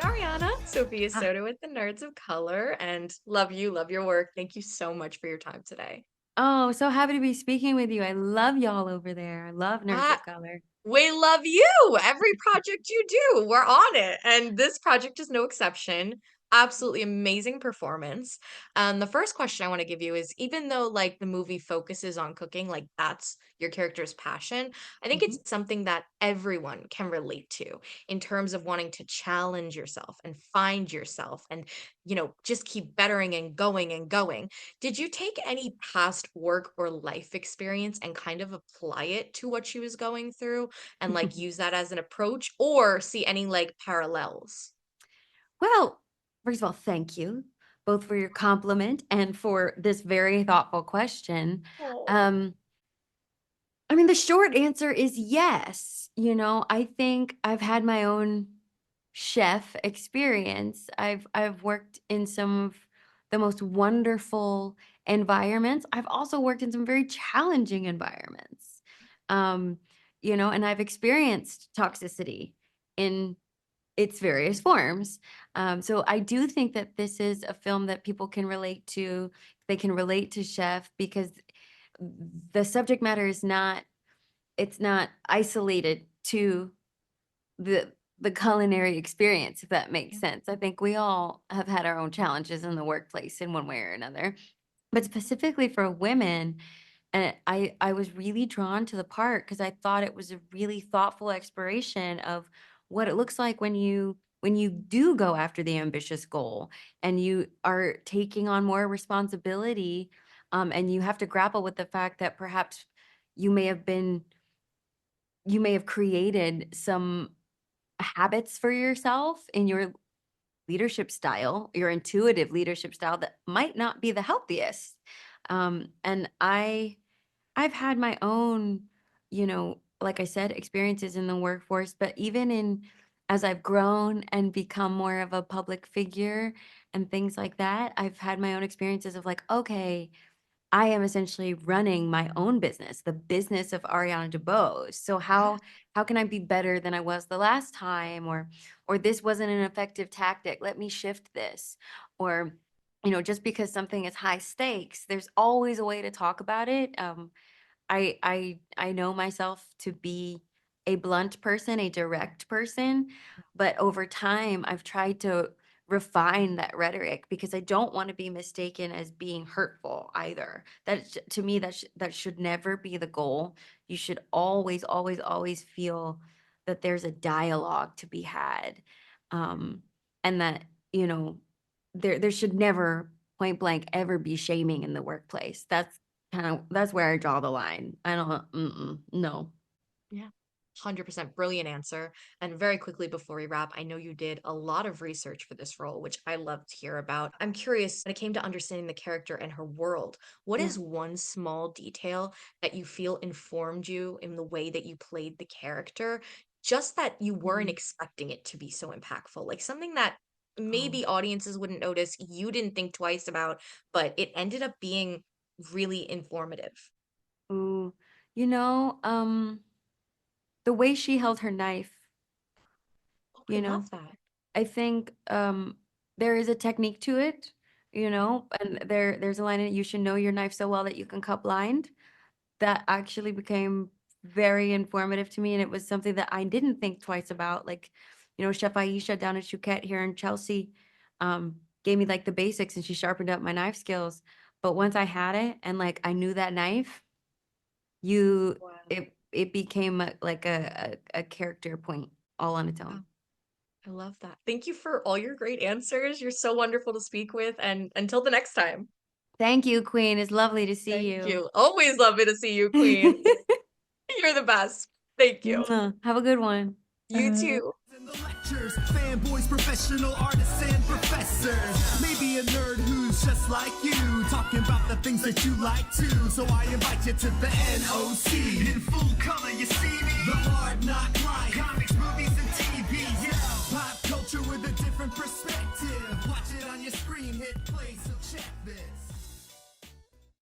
Ariana. Sophia Ah, Soto with the Nerds of Color, and love you, love your work. Thank you so much for your time today. oh, so happy to be speaking with you. I love y'all over there. I love Nerds Ah, of Color. we love you. Every project you do, we're on it. And this project is no exception. Absolutely amazing performance. The first question I want to give you is even though like the movie focuses on cooking, like that's your character's passion, I think Mhm. it's something that everyone can relate to in terms of wanting to challenge yourself and find yourself and, just keep bettering and going and going. Did you take any past work or life experience and kind of apply it to what she was going through and like use that as an approach or see any like parallels? Well, first of all, thank you both for your compliment and for this very thoughtful question. Oh, Um, I mean, the short answer is yes. I think I've had my own chef experience. I've worked in some of the most wonderful environments. I've also worked in some very challenging environments. Um, and I've experienced toxicity in its various forms. So I do think that this is a film that people can relate to. They can relate to Chef because the subject matter is not it's not isolated to the the culinary experience, if that makes yeah. sense. I think we all have had our own challenges in the workplace in one way or another. But specifically for women, and I was really drawn to the part because I thought it was a really thoughtful exploration of what it looks like when you do go after the ambitious goal and you are taking on more responsibility, and you have to grapple with the fact that perhaps you may have been you may have created some habits for yourself in your leadership style, your intuitive leadership style that might not be the healthiest. And I've had my own, like I said, experiences in the workforce, but even in as I've grown and become more of a public figure and things like that, I've had my own experiences of like, okay, I am essentially running my own business, the business of Ariana DeBose. So Yeah. how can I be better than I was the last time? Or this wasn't an effective tactic. Let me shift this. Or, just because something is high stakes, there's always a way to talk about it. I know myself to be a blunt person, a direct person, but over time I've tried to refine that rhetoric because I don't want to be mistaken as being hurtful either. To me that should never be the goal. You should always always always feel that there's a dialogue to be had. Um and that, you know, there should never point blank ever be shaming in the workplace. That's where I draw the line. I don't no. Yeah. 100% brilliant answer. And very quickly before we wrap, I know you did a lot of research for this role, which I love to hear about. I'm curious, when it came to understanding the character and her world, what Yeah. is one small detail that you feel informed you in the way that you played the character, just that you weren't Mhm. expecting it to be so impactful? Like something that Oh. maybe audiences wouldn't notice, you didn't think twice about, but it ended up being really informative. Ooh. You know, the way she held her knife, Oh, I you know? love that. I think, there is a technique to it, Yeah. and there's a line in it, "You should know your knife so well that you can cut blind." That actually became very informative to me, and it was something that I didn't think twice about, like, Chef Aisha down at Chouquette here in Chelsea, gave me, like, the basics, and she sharpened up my knife skills, but once I had it and, like, I knew that knife, you Wow. it became like a character point all on its own. I love that. Thank you for all your great answers. You're so wonderful to speak with, and until the next time. Thank you, queen, it's lovely to see Thank you. you. Always lovely to see you, queen. You're the best. Thank you. Mwah. Have a good one. You too. In the lectures, fanboys, professional artists, and professors. Maybe a nerd who's just like you, talking about the things that you like too. So I invite you to the NOC. In full color, you see me. The hard knock life, comics, movies, and TV. Yeah, pop culture with a different perspective. Watch it on your screen, hit play, so check this.